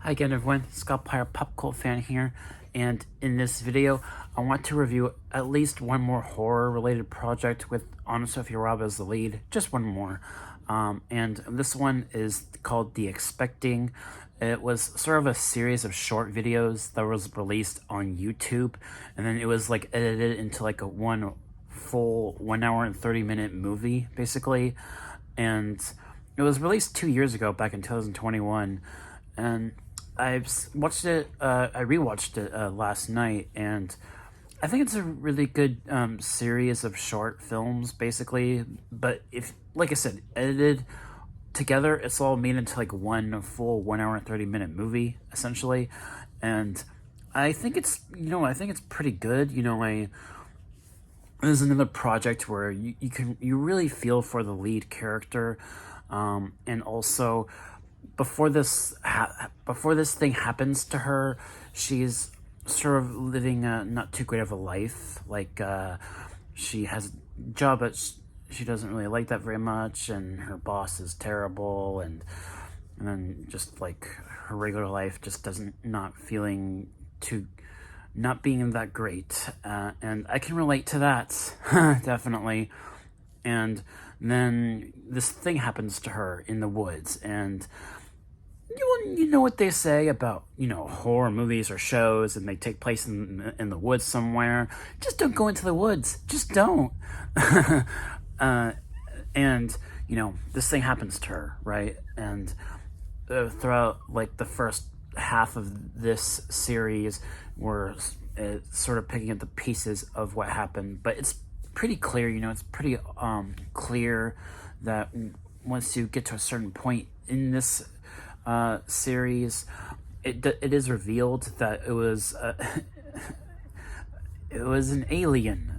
Hi again everyone, 𝘂𝗽𝗱𝗁𝗃 here, and in this video I want to review at least one more horror related project with AnnaSophia Robb as the lead, just one more. And this one is called The Expecting. It was sort of a series of short videos that was released on YouTube, and then it was like edited into like a one full 1 hour and 30-minute movie basically. And it was released 2 years ago, back in 2021, and I watched it. I rewatched it last night, and I think it's a really good series of short films, basically. But if, like I said, edited together, it's all made into like one full 1 hour and 30-minute movie, essentially. And I think it's pretty good. There's another project where you really feel for the lead character, and also before this thing happens to her, she's sort of living a not too great of a life. Like she has a job, but she doesn't really like that very much, and her boss is terrible, and then just like her regular life just not feeling too, not being that great, and I can relate to that definitely. And then this thing happens to her in the woods, and you know what they say about, horror movies or shows, and they take place in the woods somewhere. Just don't go into the woods. Just don't. And this thing happens to her, right? And throughout like the first half of this series, we're sort of picking up the pieces of what happened, but it's pretty clear. It's pretty clear that once you get to a certain point in this series, it is revealed that it was it was an alien.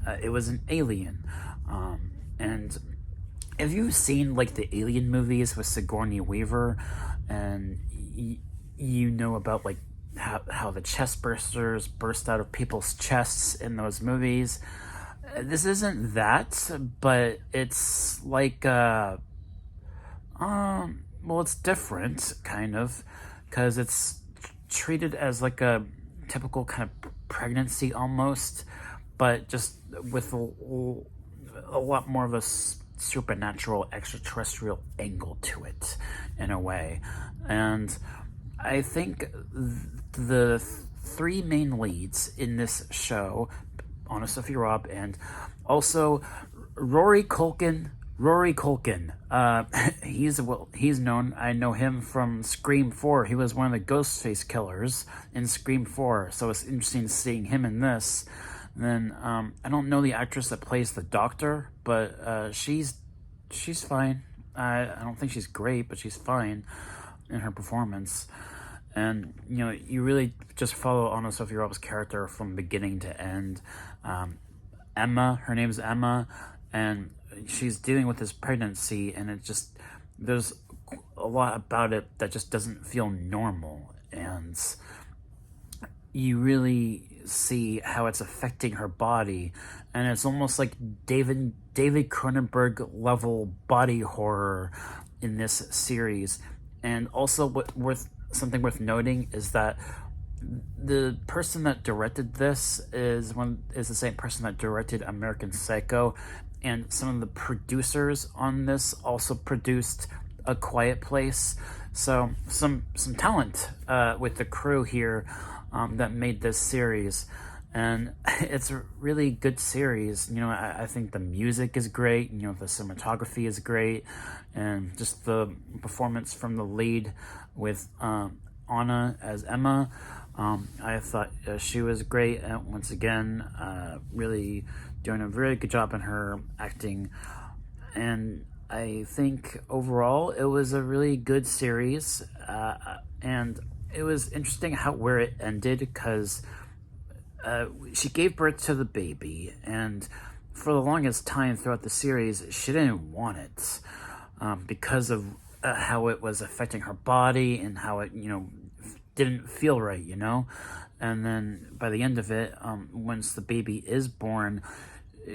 And have you seen like the Alien movies with Sigourney Weaver, and you know about like how the chest bursters burst out of people's chests in those movies? This isn't that, but it's like well, it's different, kind of, because it's treated as like a typical kind of pregnancy almost, but just with a lot more of a supernatural, extraterrestrial angle to it, in a way. And I think the three main leads in this show, AnnaSophia Robb, and also 𝘂𝗽𝗱𝗁𝗃. He's known. I know him from Scream 4. He was one of the Ghostface killers in Scream 4, so it's interesting seeing him in this. And then I don't know the actress that plays the doctor, but she's fine. I don't think she's great, but she's fine in her performance. And you really just follow AnnaSophia Robb's character from beginning to end. Emma, her name's Emma, and she's dealing with this pregnancy, and there's a lot about it that just doesn't feel normal, and you really see how it's affecting her body, and it's almost like David Cronenberg level body horror in this series. And also, something worth noting is that the person that directed this is the same person that directed American Psycho, and some of the producers on this also produced A Quiet Place. So some talent with the crew here that made this series, and it's a really good series. I think the music is great. The cinematography is great, and just the performance from the lead with Anna as Emma. I thought she was great, and once again, really doing a very good job in her acting. And I think overall it was a really good series, and it was interesting where it ended, because she gave birth to the baby, and for the longest time throughout the series, she didn't want it, because of how it was affecting her body, and how it didn't feel right, and then by the end of it, once the baby is born,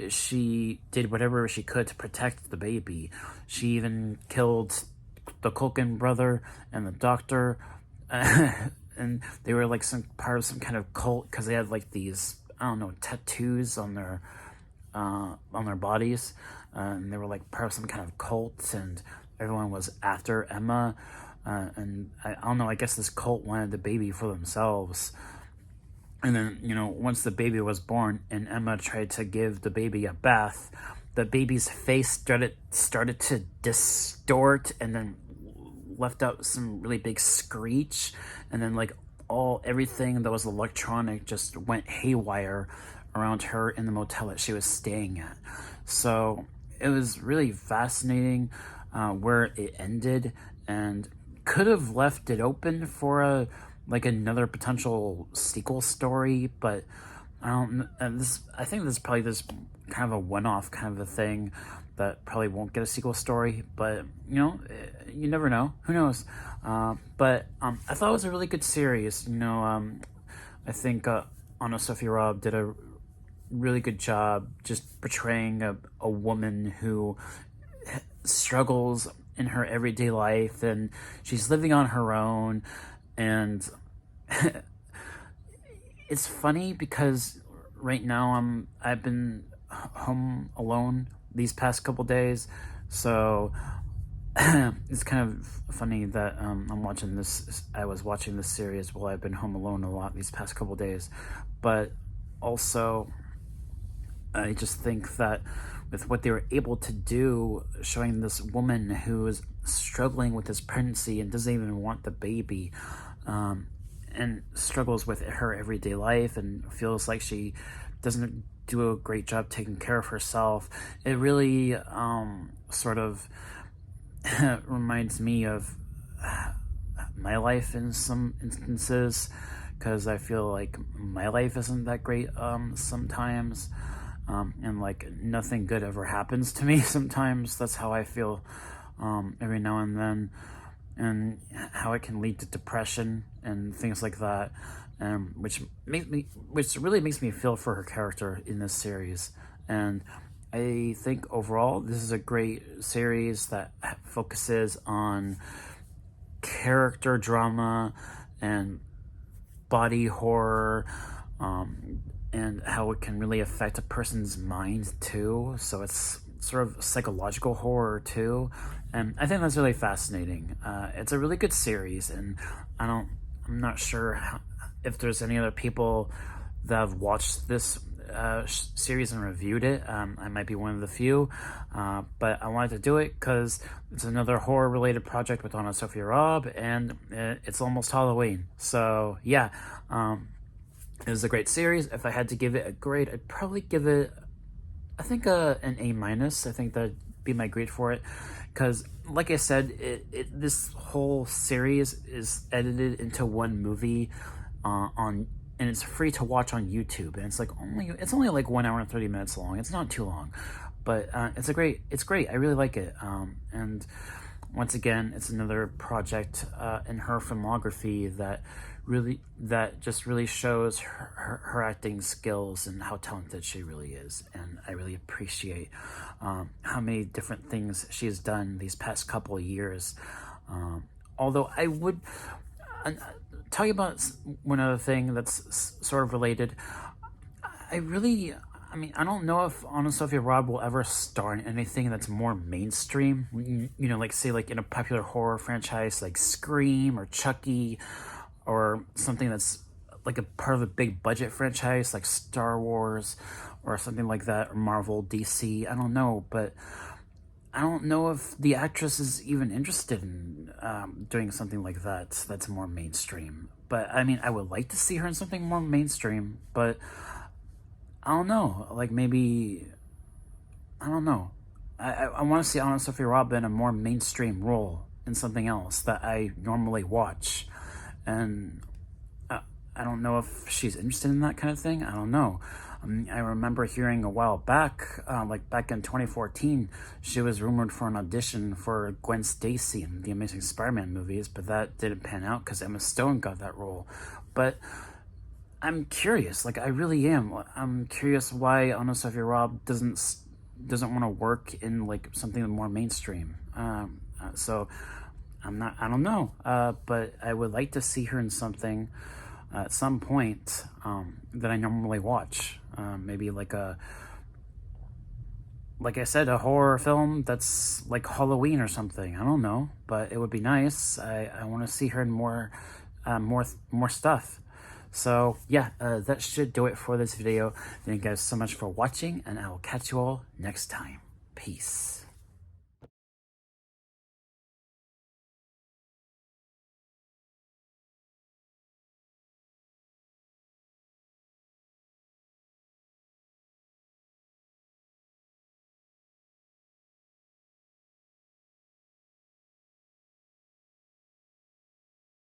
she did whatever she could to protect the baby. She even killed the Culkin brother and the doctor and they were like some part of some kind of cult because they had like these, I don't know, tattoos on their bodies, and they were like part of some kind of cult, and everyone was after Emma, and I don't know, I guess this cult wanted the baby for themselves. And then, you know, once the baby was born and Emma tried to give the baby a bath, the baby's face started to distort, and then left out some really big screech, and then like everything that was electronic just went haywire around her in the motel that she was staying at. So it was really fascinating where it ended, and could have left it open for another potential sequel story, but I don't. I think this is probably this kind of a one-off kind of a thing that probably won't get a sequel story. But you know, you never know. Who knows? But I thought it was a really good series. You know, I think AnnaSophia Robb did a really good job just portraying a woman who struggles in her everyday life, and she's living on her own. And it's funny because right now I've been home alone these past couple days, so it's kind of funny that I was watching this series while I've been home alone a lot these past couple days. But also, I just think that with what they were able to do, showing this woman who is struggling with this pregnancy and doesn't even want the baby, and struggles with her everyday life and feels like she doesn't do a great job taking care of herself, it really sort of reminds me of my life in some instances, because I feel like my life isn't that great sometimes, and like nothing good ever happens to me sometimes. That's how I feel every now and then, and how it can lead to depression and things like that, which really makes me feel for her character in this series. And I think overall this is a great series that focuses on character drama and body horror, and how it can really affect a person's mind too. So it's sort of psychological horror too, and I think that's really fascinating. It's a really good series, and I'm not sure if there's any other people that have watched this series and reviewed it. I might be one of the few, but I wanted to do it because it's another horror related project with AnnaSophia Robb, and it's almost Halloween. So yeah, it was a great series. If I had to give it a grade, I'd probably give it, I think, an A-. I think that'd be my grade for it, because like I said, this whole series is edited into one movie and it's free to watch on YouTube, and it's only like 1 hour and 30 minutes long. It's not too long, but it's great. I really like it, and once again, it's another project in her filmography that just really shows her acting skills and how talented she really is. And I really appreciate how many different things she's done these past couple of years. Although I would tell you about one other thing that's sort of related. I don't know if AnnaSophia Robb will ever star in anything that's more mainstream, you know, like say like in a popular horror franchise like Scream or Chucky, or something that's like a part of a big budget franchise like Star Wars or something like that, or Marvel, DC. I don't know, but I don't know if the actress is even interested in doing something like that that's more mainstream. But I mean, I would like to see her in something more mainstream, but I don't know, like maybe, I don't know. I want to see AnnaSophia Robb in a more mainstream role in something else that I normally watch. And I don't know if she's interested in that kind of thing. I don't know. I remember hearing a while back, like back in 2014, she was rumored for an audition for Gwen Stacy in the Amazing Spider-Man movies, but that didn't pan out because Emma Stone got that role. But I'm curious, like I really am. I'm curious why AnnaSophia Robb doesn't want to work in like something more mainstream. So I don't know, but I would like to see her in something at some point that I normally watch. Maybe like I said, a horror film that's like Halloween or something. I don't know, but it would be nice. I want to see her in more stuff. So yeah, that should do it for this video. Thank you guys so much for watching, and I will catch you all next time. Peace.